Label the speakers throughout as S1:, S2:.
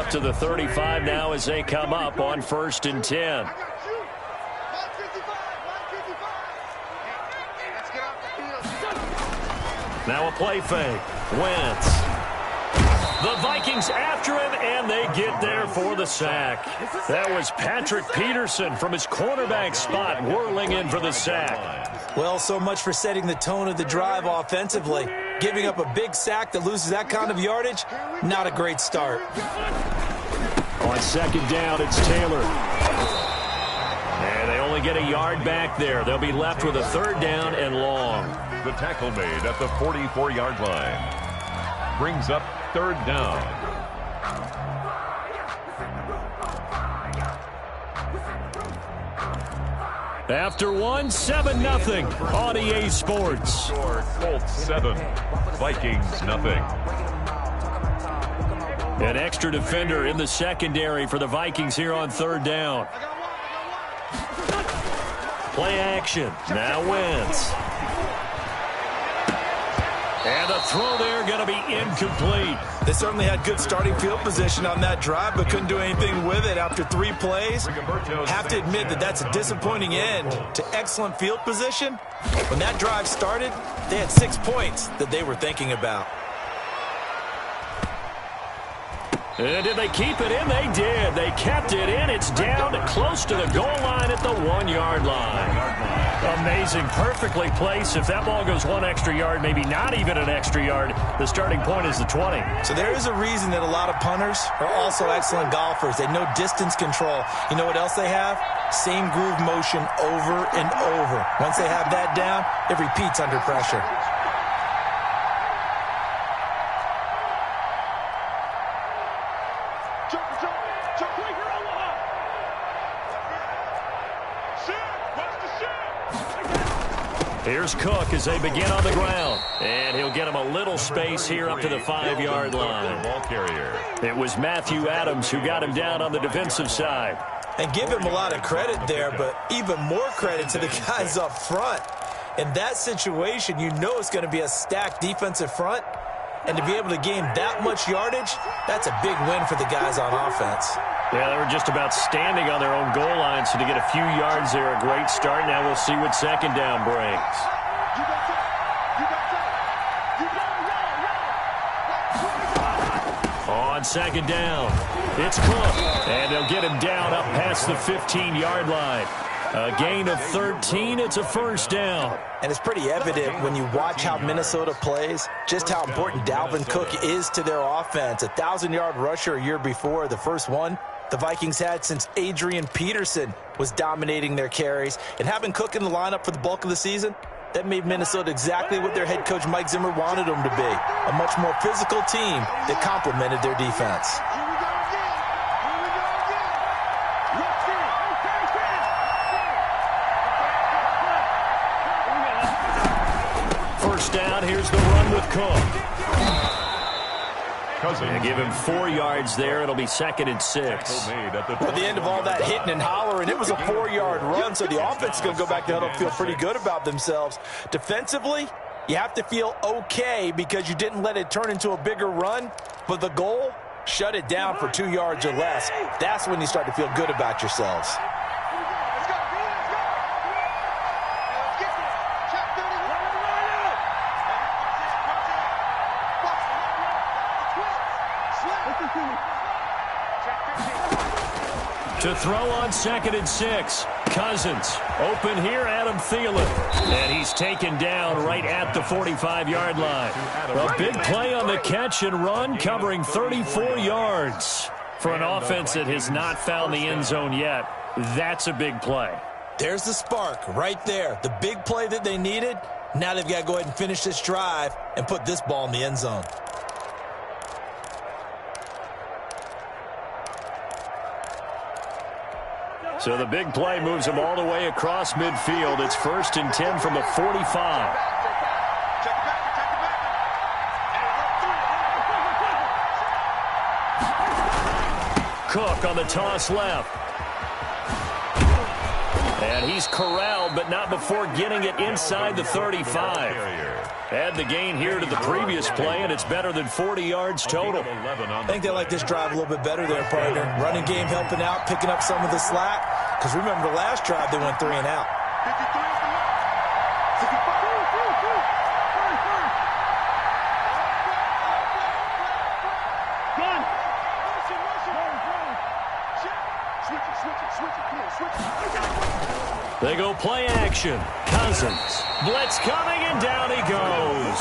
S1: out to the 35 now as they come up on 1st and 10. Now a play fake. Wentz. The Vikings after him, and they get there for the sack. That was Patrick Peterson from his cornerback spot whirling in for the sack.
S2: Well, so much for setting the tone of the drive offensively. Giving up a big sack that loses that kind of yardage, not a great start.
S1: On 2nd down, it's Taylor. And they only get a yard back there. They'll be left with a 3rd down and long.
S3: The tackle made at the 44-yard line. Brings up 3rd down.
S1: After one, 7-0 on EA Sports.
S3: Colts 7, Vikings nothing.
S1: An extra defender in the secondary for the Vikings here on 3rd down. Play action. Now Wentz. And the throw there going to be incomplete.
S2: They certainly had good starting field position on that drive, but couldn't do anything with it after 3 plays. Have to admit that that's a disappointing end to excellent field position. When that drive started, they had 6 points that they were thinking about.
S1: And did they keep it in? They did. They kept it in. It's down close to the goal line at the 1-yard line. Amazing. Perfectly placed. If that ball goes 1 extra yard, maybe not even an extra yard, the starting point is the 20.
S2: So there is a reason that a lot of punters are also excellent golfers. They know distance control. You know what else they have? Same groove motion over and over. Once they have that down, it repeats under pressure.
S1: Here's Cook as they begin on the ground. And he'll get him a little space here up to the 5-yard line.
S3: Ball carrier.
S1: It was Matthew Adams who got him down on the defensive side.
S2: And give him a lot of credit there, but even more credit to the guys up front. In that situation, you know it's going to be a stacked defensive front. And to be able to gain that much yardage, that's a big win for the guys on offense.
S1: Yeah, they were just about standing on their own goal line, so to get a few yards there, a great start. Now we'll see what 2nd down brings. On 2nd down, it's Cook, and they'll get him down up past the 15-yard line. A gain of 13, it's a 1st down.
S2: And it's pretty evident when you watch how Minnesota plays, just how important Dalvin Cook is to their offense. A 1,000-yard rusher a year before, the first one the Vikings had since Adrian Peterson was dominating their carries. And having Cook in the lineup for the bulk of the season, that made Minnesota exactly what their head coach Mike Zimmer wanted them to be. A much more physical team that complemented their defense.
S1: First down, here's the run with Cook. And give him 4 yards there. It'll be 2nd and 6.
S2: At the end of all that hitting and hollering, it was a 4-yard run, so the offense is going to go back to huddle, feel pretty good about themselves. Defensively, you have to feel okay because you didn't let it turn into a bigger run, but the goal, shut it down for 2 yards or less. That's when you start to feel good about yourselves.
S1: To throw on 2nd and 6. Cousins. Open here, Adam Thielen. And he's taken down right at the 45-yard line. A big play on the catch and run, covering 34 yards. For an offense that has not found the end zone yet, that's a big play.
S2: There's the spark right there. The big play that they needed. Now they've got to go ahead and finish this drive and put this ball in the end zone.
S1: So the big play moves him all the way across midfield. It's 1st and 10 from the 45. Cook on the toss left. And he's corralled, but not before getting it inside the 35. Add the gain here to the previous play, and it's better than 40 yards total.
S2: I think they like this drive a little bit better there, partner. Running game helping out, picking up some of the slack. Because remember, the last drive they went 3 and out.
S1: They go play action. Cousins. Blitz coming, and down he goes.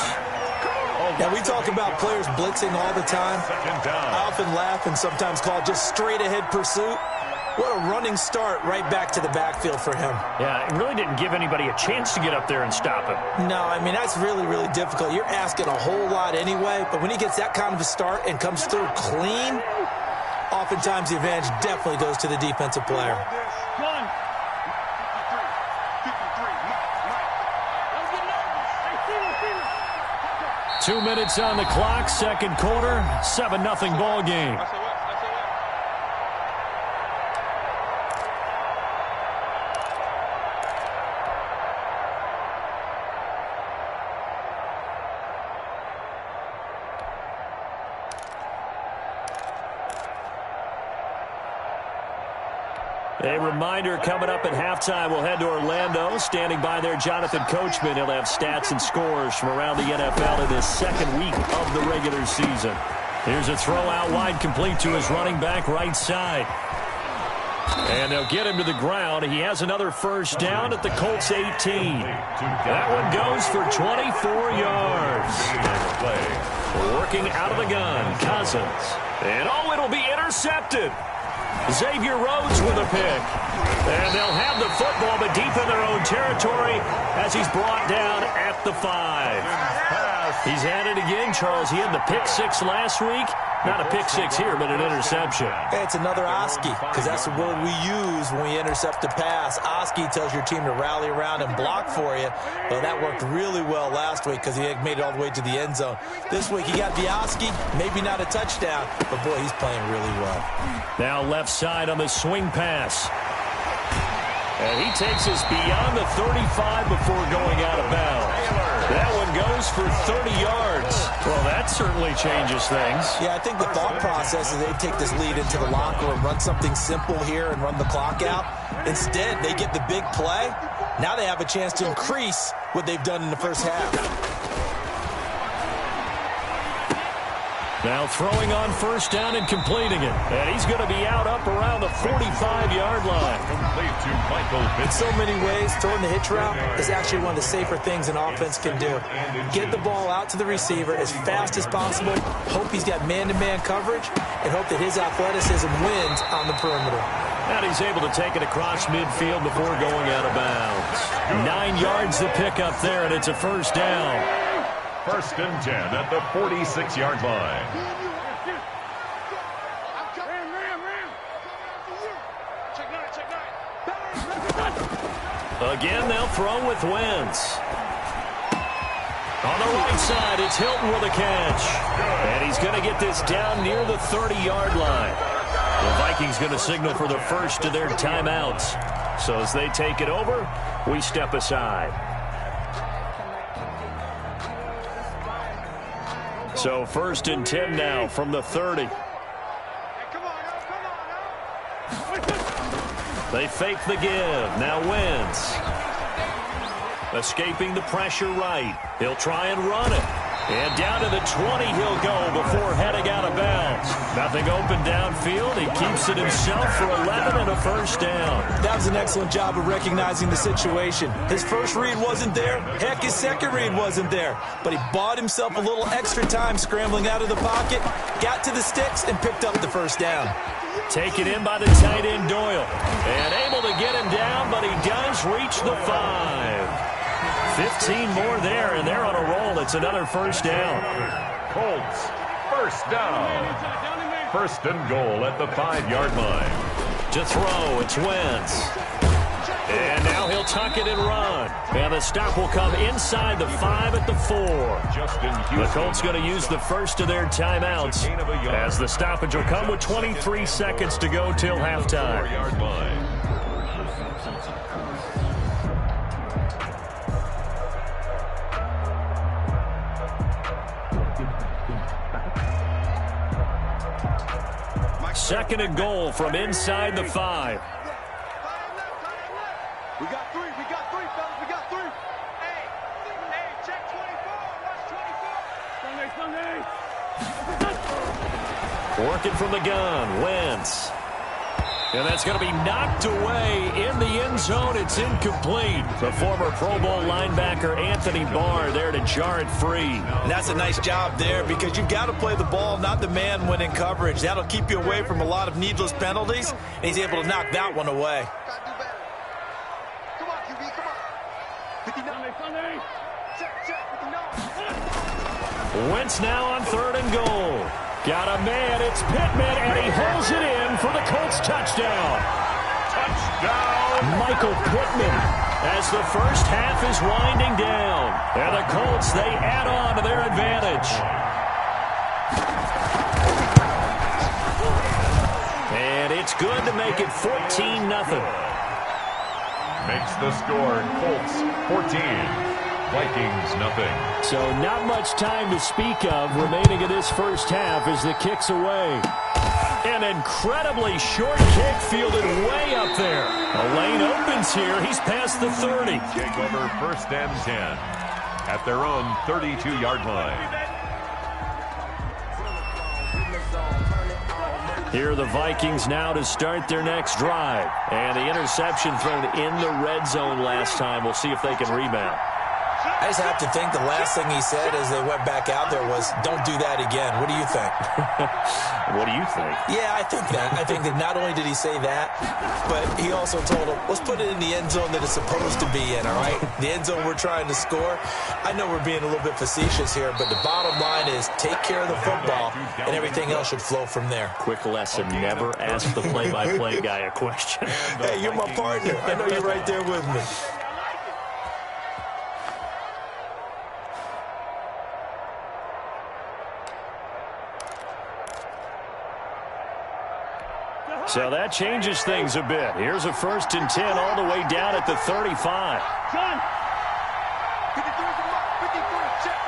S2: Now, we talk about players blitzing all the time. I often laugh and sometimes call it just straight-ahead pursuit. What a running start right back to the backfield for him.
S1: Yeah, it really didn't give anybody a chance to get up there and stop him.
S2: No, I mean, that's really, really difficult. You're asking a whole lot anyway, but when he gets that kind of a start and comes through clean, oftentimes the advantage definitely goes to the defensive player.
S1: 2 minutes on the clock, second quarter, 7-0 ball game. A reminder coming up at halftime, we'll head to Orlando. Standing by there, Jonathan Coachman. He'll have stats and scores from around the NFL in this second week of the regular season. Here's a throw out wide, complete to his running back right side. And they'll get him to the ground. He has another first down at the Colts 18. That one goes for 24 yards. Working out of the gun, Cousins. And oh, it'll be intercepted. Xavier Rhodes with a pick. And they'll have the football, but deep in their own territory as he's brought down at the 5. He's had it again, Charles. He had the pick 6 last week. Not a pick 6 here, but an interception.
S2: Hey, it's another Oski, because that's the word we use when we intercept a pass. Oski tells your team to rally around and block for you. Well, that worked really well last week because he made it all the way to the end zone. This week he got the Oski, maybe not a touchdown, but boy, he's playing really well.
S1: Now left side on the swing pass. And he takes us beyond the 35 before going out of bounds. That one goes for 30 yards. Well, that certainly changes things.
S2: Yeah, I think the thought process is they take this lead into the locker room, run something simple here and run the clock out. Instead, they get the big play. Now they have a chance to increase what they've done in the first half.
S1: Now throwing on first down and completing it. And he's going to be out up around the 45-yard line.
S2: In so many ways, throwing the hitch route is actually one of the safer things an offense can do. Get the ball out to the receiver as fast as possible, hope he's got man-to-man coverage, and hope that his athleticism wins on the perimeter.
S1: And he's able to take it across midfield before going out of bounds. 9 yards to pick up there, and it's a first down.
S3: First and 10 at the 46-yard line.
S1: Again, they'll throw with Wentz. On the right side, it's Hilton with a catch. And he's going to get this down near the 30-yard line. The Vikings going to signal for the first of their timeouts. So as they take it over, we step aside. So first and 10 now from the 30. They fake the give. Now Wentz. Escaping the pressure right. He'll try and run it. And down to the 20 he'll go before heading out of bounds. Nothing open downfield. He keeps it himself for 11 and a first down.
S2: That was an excellent job of recognizing the situation. His first read wasn't there. Heck, his second read wasn't there. But he bought himself a little extra time scrambling out of the pocket, got to the sticks, and picked up the first down.
S1: Taken in by the tight end Doyle. And able to get him down, but he does reach the 5. 15 more there, and they're on a roll. It's another first down.
S3: Colts, first down. First and goal at the 5-yard line.
S1: To throw, it's Wentz. And now he'll tuck it and run. And the stop will come inside the 5 at the 4. The Colts going to use the first of their timeouts as the stoppage will come with 23 seconds to go till halftime. Second and goal from inside the 5.
S4: We got three, fellas, we got three. Hey, check 24, watch
S1: 24. Working from the gun, Wentz. And that's going to be knocked away in the end zone. It's incomplete. The former Pro Bowl linebacker Anthony Barr there to jar it free.
S2: And that's a nice job there because you've got to play the ball, not the man when in coverage. That'll keep you away from a lot of needless penalties, and he's able to knock that one away.
S4: Come on, QB, come on. 59. Check, 59.
S1: Wentz now on 3rd and goal. Got a man, it's Pittman, and he holds it in for the Colts touchdown.
S3: Touchdown!
S1: Michael Pittman, as the first half is winding down. And the Colts, they add on to their advantage. And it's good to make it 14-0.
S3: Makes the score Colts 14. Vikings nothing.
S1: So not much time to speak of remaining in this first half as the kick's away. An incredibly short kick fielded way up there. A lane opens here. He's past the 30.
S3: Take over 1st and 10 at their own 32-yard line.
S1: Here are the Vikings now to start their next drive. And the interception thrown in the red zone last time. We'll see if they can rebound.
S2: I just have to think the last thing he said as they went back out there was, don't do that again. What do you think?
S1: What do you think?
S2: Yeah, I think that. I think that not only did he say that, but he also told him, let's put it in the end zone that it's supposed to be in, all right? The end zone we're trying to score. I know we're being a little bit facetious here, but the bottom line is take care of the football, and everything else should flow from there.
S1: Quick lesson, never ask the play-by-play guy a question.
S2: Hey, you're my partner. I know you're right there with me.
S1: So that changes things a bit. Here's a 1st and 10 all the way down at the 35.
S4: John. 53 is the mark. 53. Check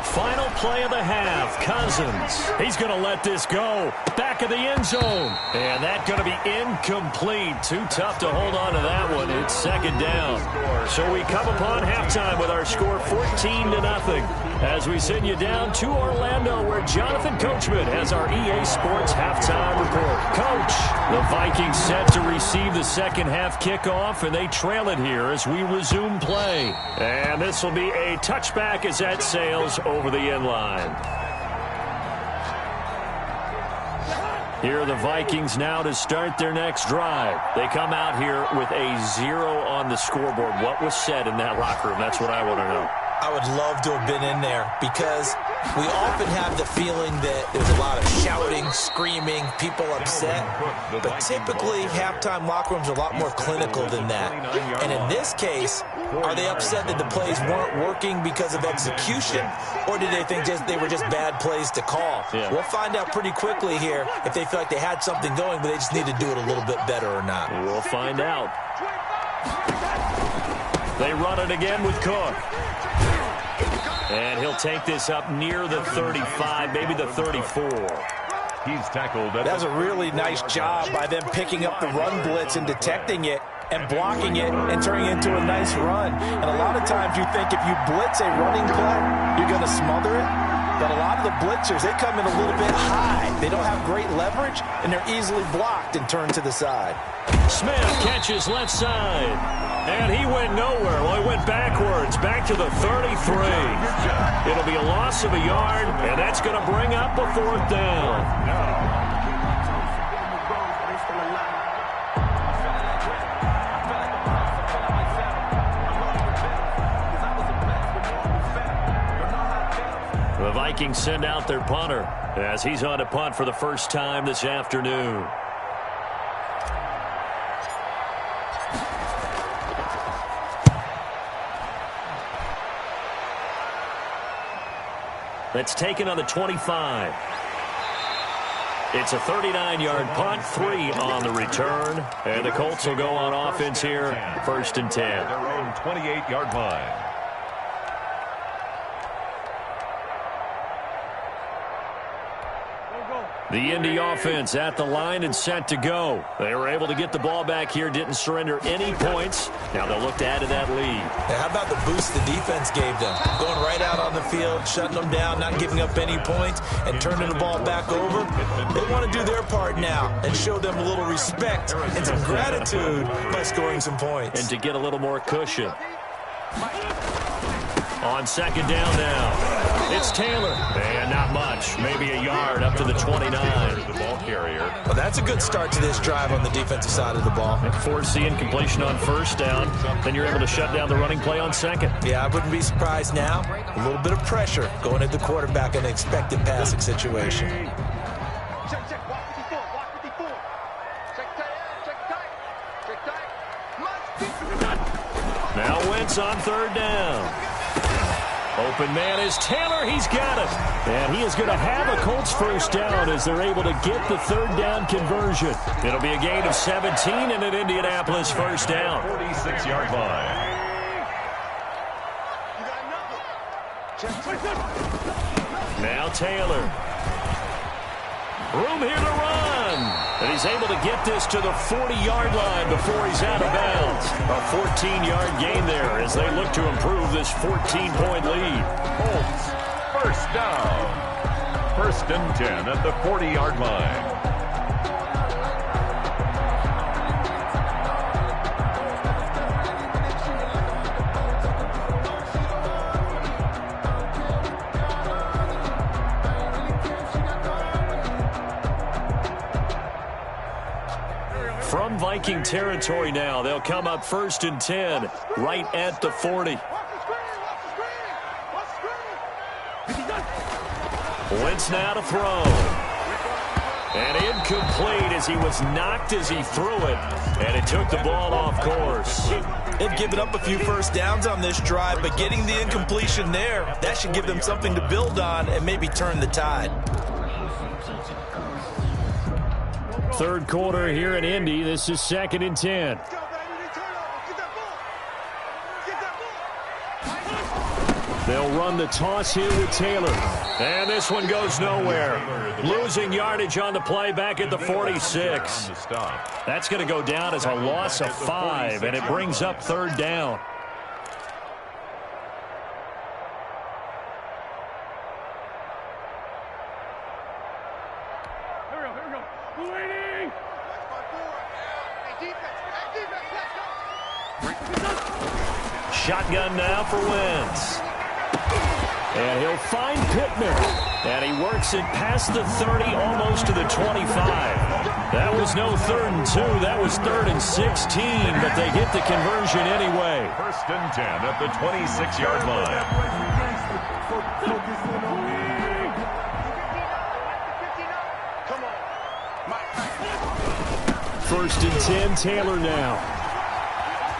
S4: 53.
S1: Final play of the half. Cousins. He's going to let this go. Back of the end zone. And that's going to be incomplete. Too tough to hold on to that one. It's 2nd down. So we come upon halftime with our score 14-0. As we send you down to Orlando, where Jonathan Coachman has our EA Sports halftime report. Coach, the Vikings set to receive the second half kickoff, and they trail it here as we resume play. And this will be a touchback as that sails over the end line. Here are the Vikings now to start their next drive. They come out here with a 0 on the scoreboard. What was said in that locker room? That's what I want to know.
S2: I would love to have been in there because we often have the feeling that there's a lot of shouting, screaming, people upset. But typically, halftime locker rooms are a lot more clinical than that. And in this case, are they upset that the plays weren't working because of execution? Or did they think they were just bad plays to call?
S1: Yeah.
S2: We'll find out pretty quickly here if they feel like they had something going, but they just need to do it a little bit better or not.
S1: We'll find out. They run it again with Cook. And he'll take this up near the 35, maybe the 34.
S3: He's tackled.
S2: That was a really nice job by them picking up the run blitz and detecting it and blocking it and turning it into a nice run. And a lot of times you think if you blitz a running play, you're going to smother it. But a lot of the blitzers, they come in a little bit high. They don't have great leverage, and they're easily blocked and turned to the side.
S1: Smith catches left side. And he went nowhere. Well, he went backwards, back to the 33. It'll be a loss of a yard, and that's going to bring up a 4th down. The Vikings send out their punter as he's on to punt for the first time this afternoon. That's taken on the 25. It's a 39-yard punt, 3 on the return. And the Colts will go on offense here, 1st and 10.
S3: Their own 28-yard line.
S1: The Indy offense at the line and set to go. They were able to get the ball back here, didn't surrender any points. Now they'll look to add to that lead.
S2: How about the boost the defense gave them? Going right out on the field, shutting them down, not giving up any points, and turning the ball back over. They want to do their part now and show them a little respect and some gratitude by scoring some points.
S1: And to get a little more cushion. On 2nd down now, it's Taylor. And not much, maybe a yard up to the 29.
S3: The ball carrier.
S2: Well, that's a good start to this drive on the defensive side of the ball.
S1: Force the incompletion on 1st down. Then you're able to shut down the running play on 2nd.
S2: Yeah, I wouldn't be surprised now. A little bit of pressure going at the quarterback in an expected passing situation.
S4: Check, check, walk 54, walk 54. Check tight, check tight.
S1: Now Wentz on 3rd down. Open man is Taylor. He's got it. And he is going to have a Colts 1st down as they're able to get the 3rd down conversion. It'll be a gain of 17 and an Indianapolis 1st down.
S3: 46-yard line.
S1: Now Taylor. Room here to run. And he's able to get this to the 40-yard line before he's out of bounds. A 14-yard gain there as they look to improve this 14-point lead.
S3: Colts, 1st down. 1st and 10 at the 40-yard line.
S1: From Viking territory now, they'll come up 1st and 10, right at the 40. Wentz now to throw. And incomplete as he was knocked as he threw it. And it took the ball off course.
S2: They've given up a few 1st downs on this drive, but getting the incompletion there, that should give them something to build on and maybe turn the tide.
S1: 3rd quarter here in Indy. This is 2nd and 10. They'll run the toss here with Taylor. And this one goes nowhere. Losing yardage on the play back at the 46. That's going to go down as a loss of 5, and it brings up 3rd down. Shotgun now for Wentz. And he'll find Pittman. And he works it past the 30, almost to the 25. That was no 3rd and 2. That was 3rd and 16, but they get the conversion anyway.
S3: 1st and 10 at the 26-yard line.
S1: First and 10, Taylor now.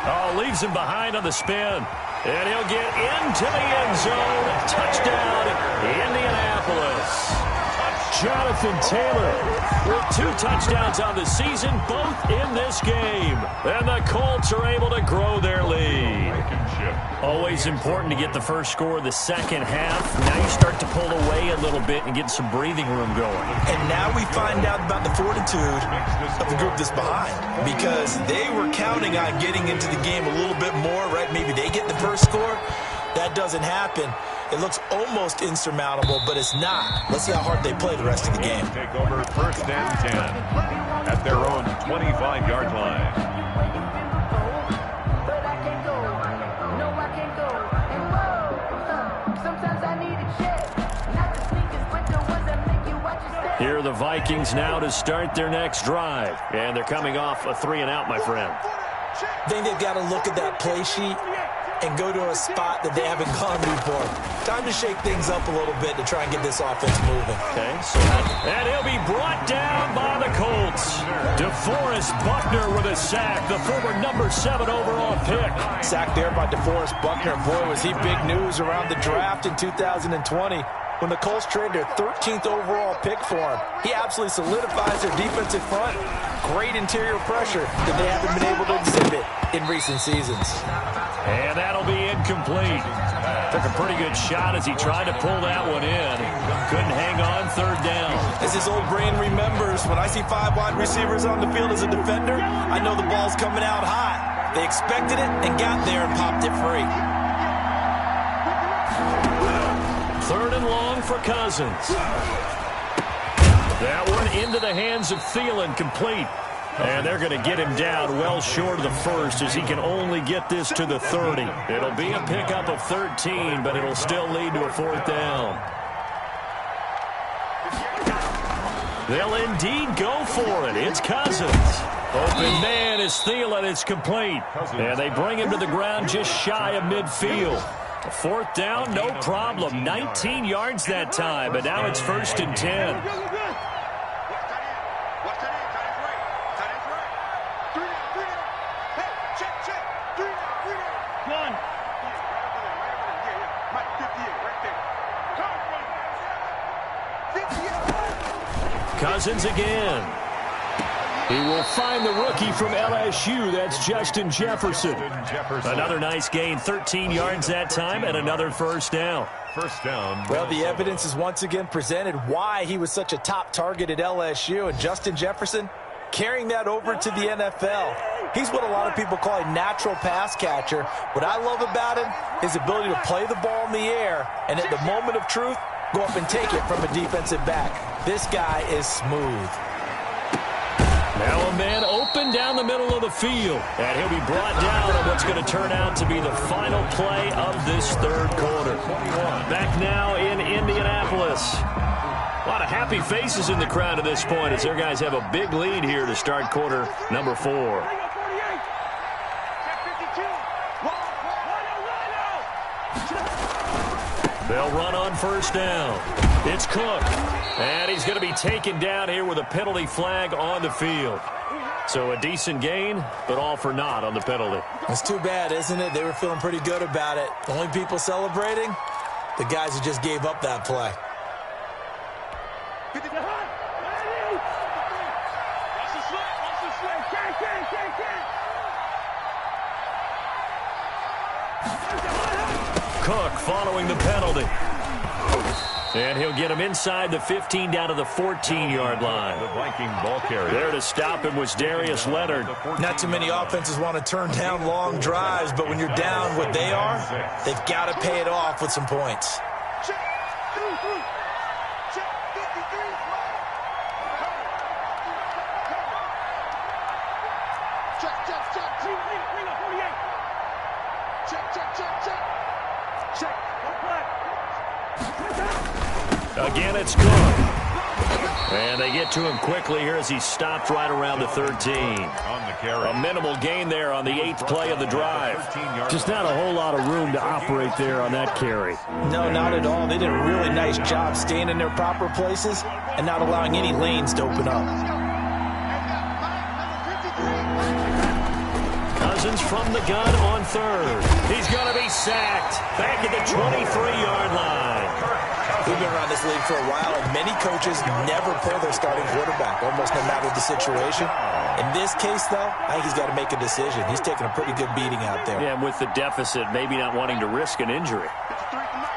S1: Oh, leaves him behind on the spin. And he'll get into the end zone. Touchdown, Indianapolis. Jonathan Taylor with 2 touchdowns on the season, both in this game. And the Colts are able to grow their lead. Always important to get the first score of the second half. Now you start to pull away a little bit and get some breathing room going.
S2: And now we find out about the fortitude of the group that's behind, because they were counting on getting into the game a little bit more, right? Maybe they get the first score. That doesn't happen. It looks almost insurmountable, but it's not. Let's see how hard they play the rest of the game.
S3: Take over 1st and 10 at their own 25-yard line.
S1: Here are the Vikings now to start their next drive. And they're coming off a 3-and-out, my friend.
S2: I think they've got to look at that play sheet and go to a spot that they haven't gone before. Time to shake things up a little bit to try and get this offense moving.
S1: Okay, and he'll be brought down by the Colts. DeForest Buckner with a sack, the former number 7 overall pick.
S2: Sacked there by DeForest Buckner. Boy, was he big news around the draft in 2020. when the Colts traded their 13th overall pick for him. He absolutely solidifies their defensive front. Great interior pressure that they haven't been able to exhibit in recent seasons.
S1: And that'll be incomplete. Took a pretty good shot as he tried to pull that one in. Couldn't hang on third down.
S2: As his old brain remembers, when I see 5 wide receivers on the field as a defender, I know the ball's coming out hot. They expected it and got there and popped it free.
S1: Third and long for Cousins. That one into the hands of Thielen, complete. And they're going to get him down well short of the first as he can only get this to the 30. It'll be a pickup of 13, but it'll still lead to a fourth down. They'll indeed go for it. It's Cousins. Open man is Thielen. It's complete. And they bring him to the ground just shy of midfield. A fourth down, no problem. 19 yards that time, but now it's 1st and 10. Cousins again. He will find the rookie from LSU. That's Justin Jefferson. Another nice gain, 13 yards that time, and another first down.
S3: First down.
S2: Well, the evidence is once again presented why he was such a top target at LSU. And Justin Jefferson carrying that over to the NFL. He's what a lot of people call a natural pass catcher. What I love about him is his ability to play the ball in the air, and at the moment of truth, go up and take it from a defensive back. This guy is smooth.
S1: Now a man open down the middle of the field. And he'll be brought down on what's going to turn out to be the final play of this third quarter. Back now in Indianapolis. A lot of happy faces in the crowd at this point as their guys have a big lead here to start quarter number 4. They'll run on first down. It's Cook. And he's going to be taken down here with a penalty flag on the field. So a decent gain, but all for naught on the penalty.
S2: It's too bad, isn't it? They were feeling pretty good about it. The only people celebrating, the guys who just gave up that play.
S1: Cook following the penalty. And he'll get him inside the 15 down to the 14-yard line.
S3: The Viking ball carrier.
S1: There to stop him was Darius Leonard.
S2: Not too many offenses want to turn down long drives, but when you're down what they are, they've got to pay it off with some points.
S1: Again, it's Cook. And they get to him quickly here as he stopped right around the 13. A minimal gain there on the 8th play of the drive. Just not a whole lot of room to operate there on that carry.
S2: No, not at all. They did a really nice job staying in their proper places and not allowing any lanes to open up.
S1: Cousins from the gun on third. He's going to be sacked back at the 23-yard line.
S2: We've been around this league for a while, and many coaches never pull their starting quarterback, almost no matter the situation. In this case, though, I think he's got to make a decision. He's taking a pretty good beating out there.
S1: Yeah, and with the deficit, maybe not wanting to risk an injury.
S4: 53 at the mic.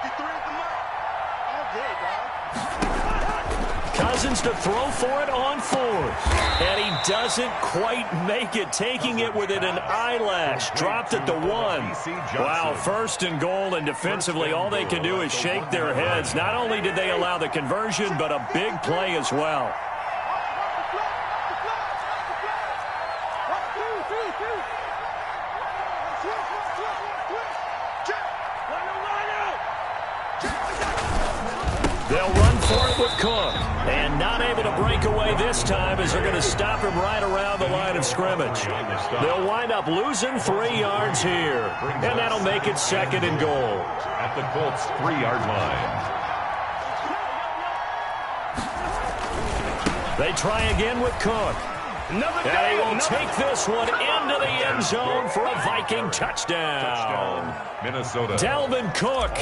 S4: 53 at the mic. All good, dog.
S1: Cousins to throw for it on fourth. And he doesn't quite make it, taking it within an eyelash. Dropped at the 1. Wow, 1st and goal, and defensively all they can do is shake their heads. Not only did they allow the conversion, but a big play as well. They'll run for it with Cook. And not able to break away this time as they're going to stop him right around the line of scrimmage. They'll wind up losing 3 yards here. And that'll make it 2nd and goal.
S3: At the Colts' 3-yard line.
S1: They try again with Cook. And he will take this one into the end zone for a Viking touchdown.
S3: Minnesota.
S1: Dalvin Cook,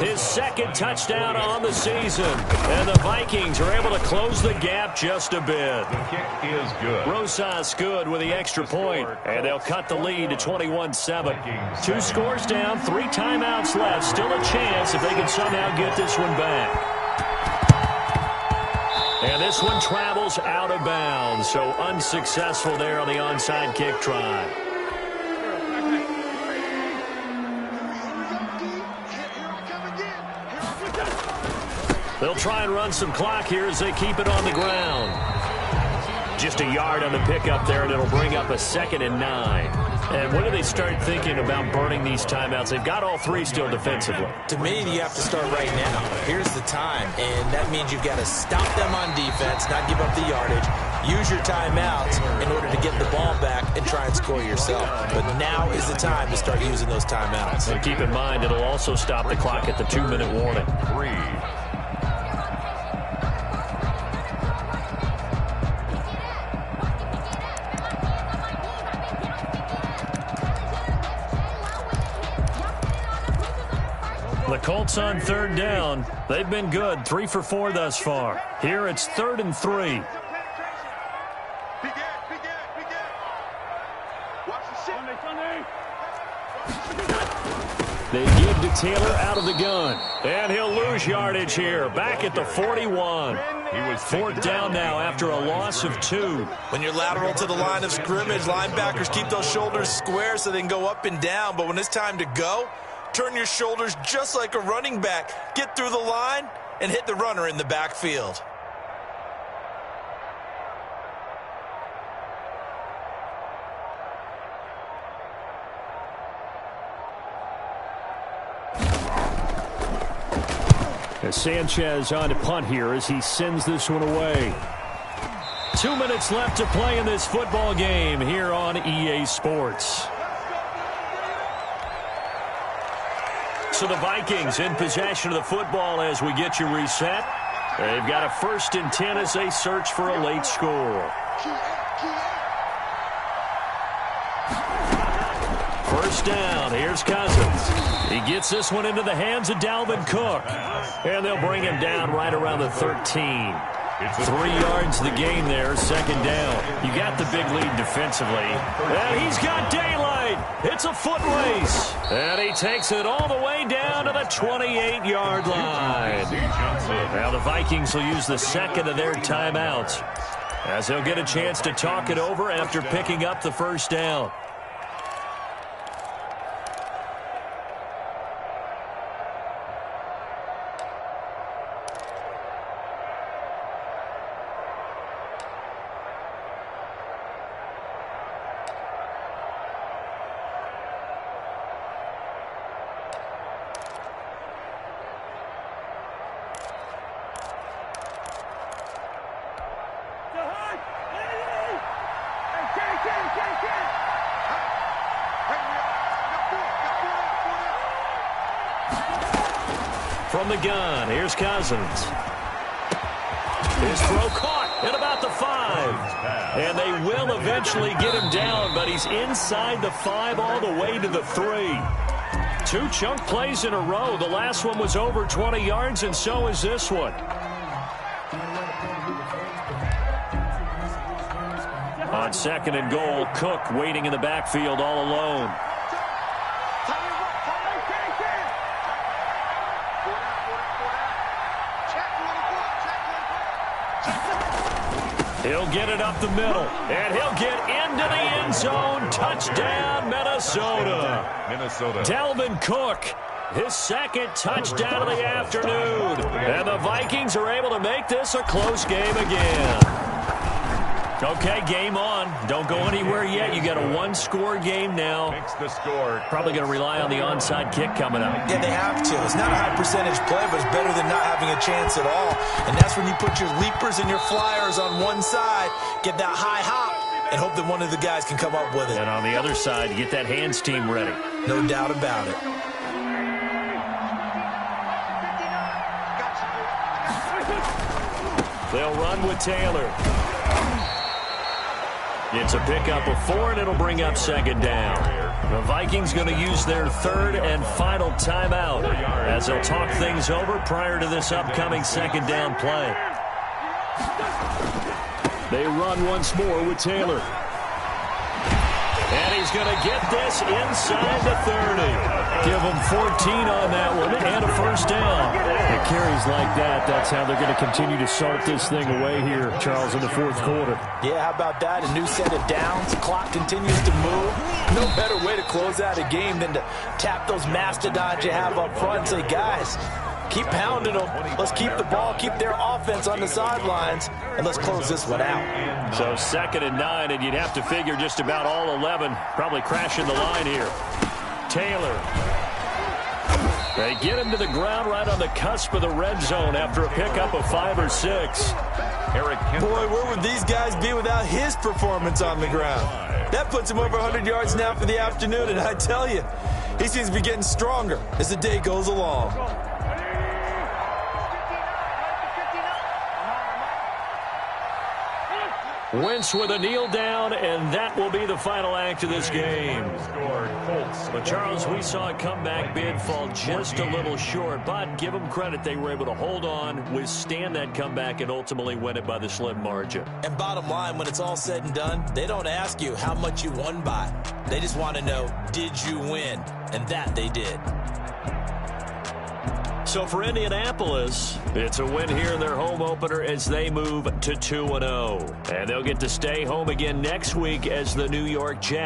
S1: his second touchdown on the season. And the Vikings are able to close the gap just a bit.
S3: The kick is good.
S1: Rosas good with the extra point, and they'll cut the lead to 21-7. 2 scores down, 3 timeouts left. Still a chance if they can somehow get this one back. And this one travels out of bounds, so unsuccessful there on the onside kick try. They'll try and run some clock here as they keep it on the ground. Just a yard on the pickup there, and it'll bring up a 2nd and 9. And when do they start thinking about burning these timeouts? They've got all 3 still defensively.
S2: To me, you have to start right now. Here's the time, and that means you've got to stop them on defense, not give up the yardage, use your timeouts in order to get the ball back and try and score yourself. But now is the time to start using those timeouts.
S1: And keep in mind, it'll also stop the clock at the 2-minute warning.
S3: 3.
S1: The Colts on 3rd down. They've been good, 3 for 4 thus far. Here it's 3rd and 3. They give to Taylor out of the gun. And he'll lose yardage here. Back at the 41.
S3: He was
S1: 4th down now after a loss of 2.
S2: When you're lateral to the line of scrimmage, linebackers keep those shoulders square so they can go up and down. But when it's time to go, turn your shoulders just like a running back. Get through the line and hit the runner in the backfield.
S1: As Sanchez on to punt here as he sends this one away. 2 minutes left to play in this football game here on EA Sports. So the Vikings in possession of the football as we get you reset. They've got a 1st and 10 as they search for a late score. 1st down. Here's Cousins. He gets this one into the hands of Dalvin Cook. And they'll bring him down right around the 13. 3 yards the gain there, 2nd down. You got the big lead defensively. And he's got daylight. It's a foot race. And he takes it all the way down to the 28-yard line. Now the Vikings will use the 2nd of their timeouts as they'll get a chance to talk it over after picking up the 1st down. From the gun, here's Cousins. His throw caught at about the 5. And they will eventually get him down, but he's inside the 5 all the way to the 3. 2 chunk plays in a row. The last one was over 20 yards, and so is this one. On 2nd and goal, Cook waiting in the backfield all alone. He'll get it up the middle, and he'll get into the end zone. Touchdown, Minnesota. Dalvin Cook, his 2nd touchdown of the afternoon. And the Vikings are able to make this a close game again. Okay, game on. Don't go anywhere yet. You got a 1-score game now. Probably going to rely on the onside kick coming up.
S2: Yeah, they have to. It's not a high percentage play, but it's better than not having a chance at all. And that's when you put your leapers and your flyers on one side, get that high hop, and hope that one of the guys can come up with it.
S1: And on the other side, you get that hands team ready.
S2: No doubt about it.
S1: They'll run with Taylor. It's a pickup of 4, and it'll bring up second down. The Vikings going to use their third and final timeout as they'll talk things over prior to this upcoming second down play. They run once more with Taylor. And he's going to get this inside the 30. Give him 14 on that one and a first down.
S5: It carries like that. That's how they're going to continue to salt this thing away here, Charles, in the fourth quarter.
S2: Yeah, how about that? A new set of downs. Clock continues to move. No better way to close out a game than to tap those mastodons you have up front and say, guys, keep pounding them. Let's keep the ball, keep their offense on the sidelines, and let's close this one out.
S1: So 2nd and 9, and you'd have to figure just about all 11 probably crashing the line here. Taylor. They get him to the ground right on the cusp of the red zone after a pickup of 5 or 6.
S2: Boy, where would these guys be without his performance on the ground? That puts him over 100 yards now for the afternoon, and I tell you, he seems to be getting stronger as the day goes along.
S1: Wentz with a kneel down, and that will be the final act of this game. But, Charles, we saw a comeback bid fall just a little short, but give them credit. They were able to hold on, withstand that comeback, and ultimately win it by the slim margin.
S2: And bottom line, when it's all said and done, they don't ask you how much you won by. They just want to know, did you win? And that they did.
S1: So for Indianapolis, it's a win here in their home opener as they move to 2-0. And they'll get to stay home again next week as the New York Jets.